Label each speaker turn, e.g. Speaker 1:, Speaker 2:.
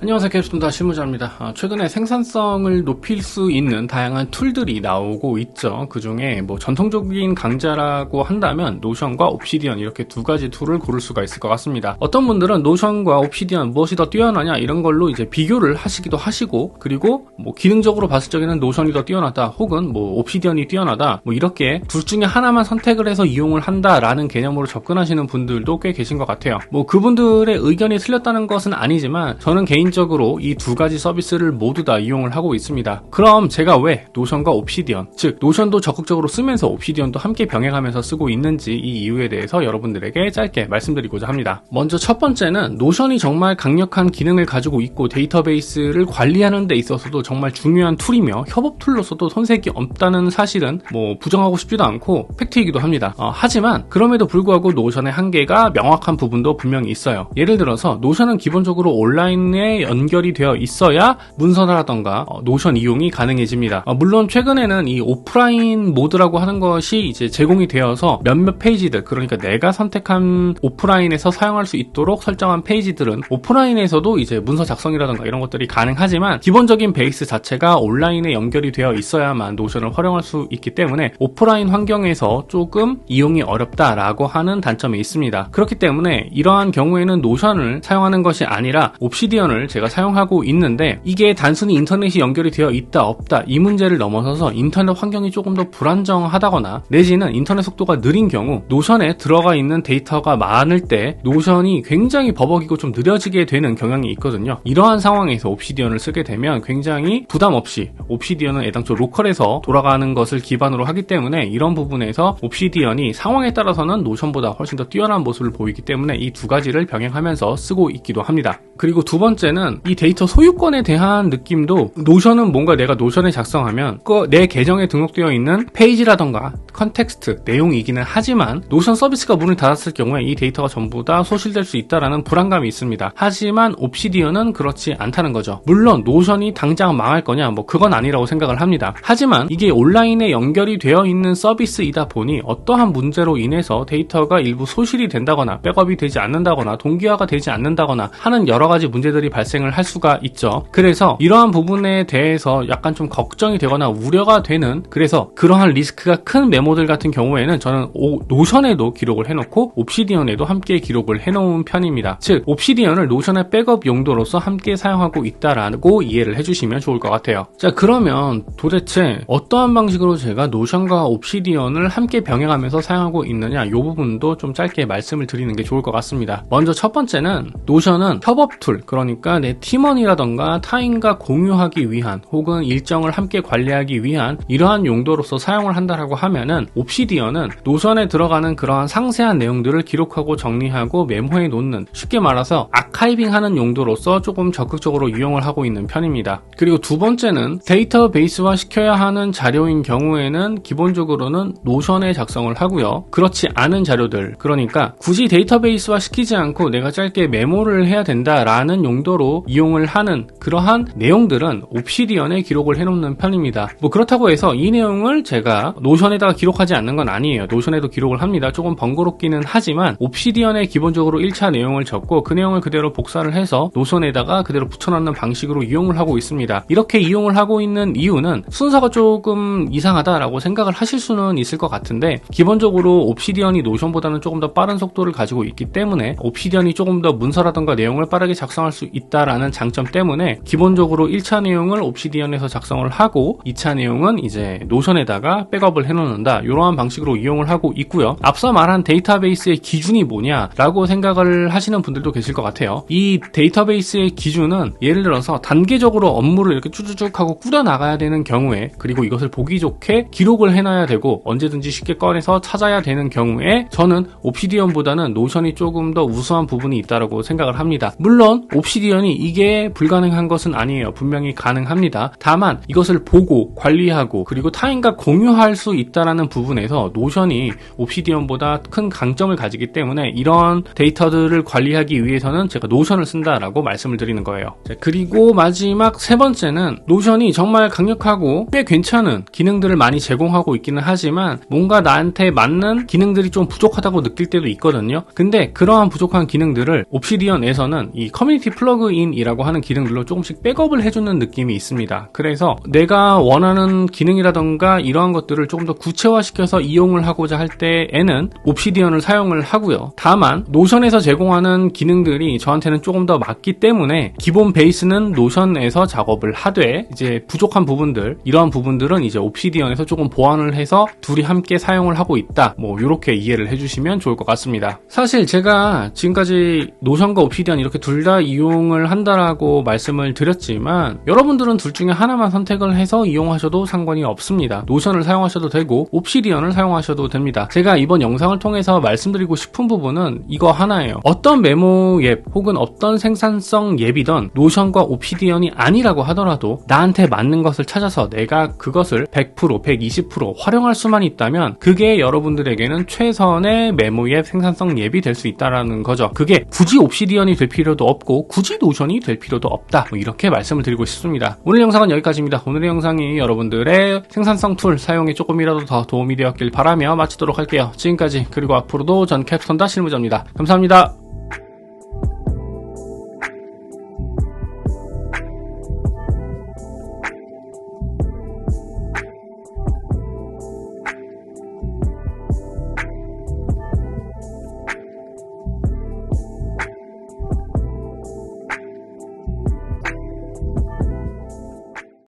Speaker 1: 안녕하세요. 개발자입니다. 실무자입니다. 최근에 생산성을 높일 수 있는 다양한 툴들이 나오고 있죠. 그 중에 전통적인 강자라고 한다면 노션과 옵시디언 이렇게 두 가지 툴을 고를 수가 있을 것 같습니다. 어떤 분들은 노션과 옵시디언 무엇이 더 뛰어나냐 이런 걸로 이제 비교를 하시기도 하시고, 그리고 기능적으로 봤을 적에는 노션이 더 뛰어나다 혹은 옵시디언이 뛰어나다 이렇게 둘 중에 하나만 선택을 해서 이용을 한다라는 개념으로 접근하시는 분들도 꽤 계신 것 같아요. 그분들의 의견이 틀렸다는 것은 아니지만 저는 개인적으로 이 두 가지 서비스를 모두 다 이용을 하고 있습니다. 그럼 제가 왜 노션과 옵시디언, 즉 노션도 적극적으로 쓰면서 옵시디언도 함께 병행하면서 쓰고 있는지 이 이유에 대해서 여러분들에게 짧게 말씀드리고자 합니다. 먼저 첫 번째는 노션이 정말 강력한 기능을 가지고 있고 데이터베이스를 관리하는 데 있어서도 정말 중요한 툴이며 협업 툴로서도 손색이 없다는 사실은 부정하고 싶지도 않고 팩트이기도 합니다. 하지만 그럼에도 불구하고 노션의 한계가 명확한 부분도 분명히 있어요. 예를 들어서 노션은 기본적으로 온라인에 연결이 되어 있어야 문서라던가 노션 이용이 가능해집니다. 물론 최근에는 이 오프라인 모드라고 하는 것이 이제 제공이 되어서 몇몇 페이지들, 그러니까 내가 선택한 오프라인에서 사용할 수 있도록 설정한 페이지들은 오프라인에서도 이제 문서 작성이라던가 이런 것들이 가능하지만 기본적인 베이스 자체가 온라인에 연결이 되어 있어야만 노션을 활용할 수 있기 때문에 오프라인 환경에서 조금 이용이 어렵다라고 하는 단점이 있습니다. 그렇기 때문에 이러한 경우에는 노션을 사용하는 것이 아니라 옵시디언을 제가 사용하고 있는데, 이게 단순히 인터넷이 연결이 되어 있다 없다 이 문제를 넘어서서 인터넷 환경이 조금 더 불안정하다거나 내지는 인터넷 속도가 느린 경우 노션에 들어가 있는 데이터가 많을 때 노션이 굉장히 버벅이고 좀 느려지게 되는 경향이 있거든요. 이러한 상황에서 옵시디언을 쓰게 되면 굉장히 부담 없이, 옵시디언은 애당초 로컬에서 돌아가는 것을 기반으로 하기 때문에 이런 부분에서 옵시디언이 상황에 따라서는 노션보다 훨씬 더 뛰어난 모습을 보이기 때문에 이 두 가지를 병행하면서 쓰고 있기도 합니다. 그리고 두 번째는 이 데이터 소유권에 대한 느낌도, 노션은 뭔가 내가 노션에 작성하면 내 계정에 등록되어 있는 페이지라던가 컨텍스트, 내용이기는 하지만 노션 서비스가 문을 닫았을 경우에 이 데이터가 전부 다 소실될 수 있다는 불안감이 있습니다. 하지만 옵시디언은 그렇지 않다는 거죠. 물론 노션이 당장 망할 거냐 그건 아니라고 생각을 합니다. 하지만 이게 온라인에 연결이 되어 있는 서비스이다 보니 어떠한 문제로 인해서 데이터가 일부 소실이 된다거나 백업이 되지 않는다거나 동기화가 되지 않는다거나 하는 여러 가지 문제들이 발생을 할 수가 있죠. 그래서 이러한 부분에 대해서 약간 좀 걱정이 되거나 우려가 되는, 그래서 그러한 리스크가 큰 메모들 같은 경우에는 저는 노션에도 기록을 해놓고 옵시디언에도 함께 기록을 해놓은 편입니다. 즉 옵시디언을 노션의 백업 용도로서 함께 사용하고 있다라고 이해를 해주시면 좋을 것 같아요. 자, 그러면 도대체 어떠한 방식으로 제가 노션과 옵시디언을 함께 병행하면서 사용하고 있느냐, 이 부분도 좀 짧게 말씀을 드리는 게 좋을 것 같습니다. 먼저 첫 번째는 노션은 협업 툴, 그러니까 내 팀원이라던가 타인과 공유하기 위한 혹은 일정을 함께 관리하기 위한 이러한 용도로서 사용을 한다라고 하면은, 옵시디언은 노션에 들어가는 그러한 상세한 내용들을 기록하고 정리하고 메모해 놓는, 쉽게 말해서 아카이빙하는 용도로서 조금 적극적으로 이용을 하고 있는 편입니다. 그리고 두 번째는 데이터베이스화 시켜야 하는 자료인 경우에는 기본적으로는 노션에 작성을 하고요. 그렇지 않은 자료들, 그러니까 굳이 데이터베이스화 시키지 않고 내가 짧게 메모를 해야 된다라는 용도로 이용을 하는 그러한 내용들은 옵시디언에 기록을 해놓는 편입니다. 그렇다고 해서 이 내용을 제가 노션에다가 기록하지 않는 건 아니에요. 노션에도 기록을 합니다. 조금 번거롭기는 하지만 옵시디언에 기본적으로 1차 내용을 적고 그 내용을 그대로 복사를 해서 노션에다가 그대로 붙여넣는 방식으로 이용을 하고 있습니다. 이렇게 이용을 하고 있는 이유는 순서가 조금 이상하다라고 생각을 하실 수는 있을 것 같은데, 기본적으로 옵시디언이 노션보다는 조금 더 빠른 속도를 가지고 있기 때문에 옵시디언이 조금 더 문서라던가 내용을 빠르게 작성할 수 있다라는 장점 때문에 기본적으로 1차 내용을 옵시디언에서 작성을 하고 2차 내용은 이제 노션에다가 백업을 해놓는다, 이러한 방식으로 이용을 하고 있고요. 앞서 말한 데이터베이스의 기준이 뭐냐라고 생각을 하시는 분들도 계실 것 같아요. 이 데이터베이스의 기준은 예를 들어서 단계적으로 업무를 이렇게 쭈쭈쭉 하고 꾸려나가야 되는 경우에, 그리고 이것을 보기 좋게 기록을 해놔야 되고 언제든지 쉽게 꺼내서 찾아야 되는 경우에 저는 옵시디언보다는 노션이 조금 더 우수한 부분이 있다고 생각을 합니다. 물론 옵시디언이 이게 불가능한 것은 아니에요. 분명히 가능합니다. 다만 이것을 보고 관리하고 그리고 타인과 공유할 수 있다는 부분에서 노션이 옵시디언보다 큰 강점을 가지기 때문에 이런 데이터들을 관리하기 위해서는 제가 노션을 쓴다라고 말씀을 드리는 거예요. 자, 그리고 마지막 세 번째는 노션이 정말 강력하고 꽤 괜찮은 기능들을 많이 제공하고 있기는 하지만 뭔가 나한테 맞는 기능들이 좀 부족하다고 느낄 때도 있거든요. 근데 그러한 부족한 기능들을 옵시디언에서는 이 커뮤니티 플러그인 필러인이라고 하는 기능들로 조금씩 백업을 해주는 느낌이 있습니다. 그래서 내가 원하는 기능이라던가 이러한 것들을 조금 더 구체화시켜서 이용을 하고자 할 때에는 옵시디언을 사용을 하고요. 다만 노션에서 제공하는 기능들이 저한테는 조금 더 맞기 때문에 기본 베이스는 노션에서 작업을 하되 이제 부족한 부분들, 이러한 부분들은 이제 옵시디언에서 조금 보완을 해서 둘이 함께 사용을 하고 있다. 뭐 이렇게 이해를 해주시면 좋을 것 같습니다. 사실 제가 지금까지 노션과 옵시디언 이렇게 둘 다 이용을 한다라고 말씀을 드렸지만 여러분들은 둘 중에 하나만 선택을 해서 이용하셔도 상관이 없습니다. 노션을 사용하셔도 되고 옵시디언을 사용하셔도 됩니다. 제가 이번 영상을 통해서 말씀드리고 싶은 부분은 이거 하나예요. 어떤 메모 앱 혹은 어떤 생산성 앱이든 노션과 옵시디언이 아니라고 하더라도 나한테 맞는 것을 찾아서 내가 그것을 100%, 120% 활용할 수만 있다면 그게 여러분들에게는 최선의 메모 앱 생산성 앱이 될 수 있다는 거죠. 그게 굳이 옵시디언이 될 필요도 없고 굳이 노션이 될 필요도 없다. 뭐 이렇게 말씀을 드리고 싶습니다. 오늘 영상은 여기까지입니다. 오늘의 영상이 여러분들의 생산성 툴 사용에 조금이라도 더 도움이 되었길 바라며 마치도록 할게요. 지금까지 그리고 앞으로도 전 캡스톤다 실무자입니다. 감사합니다.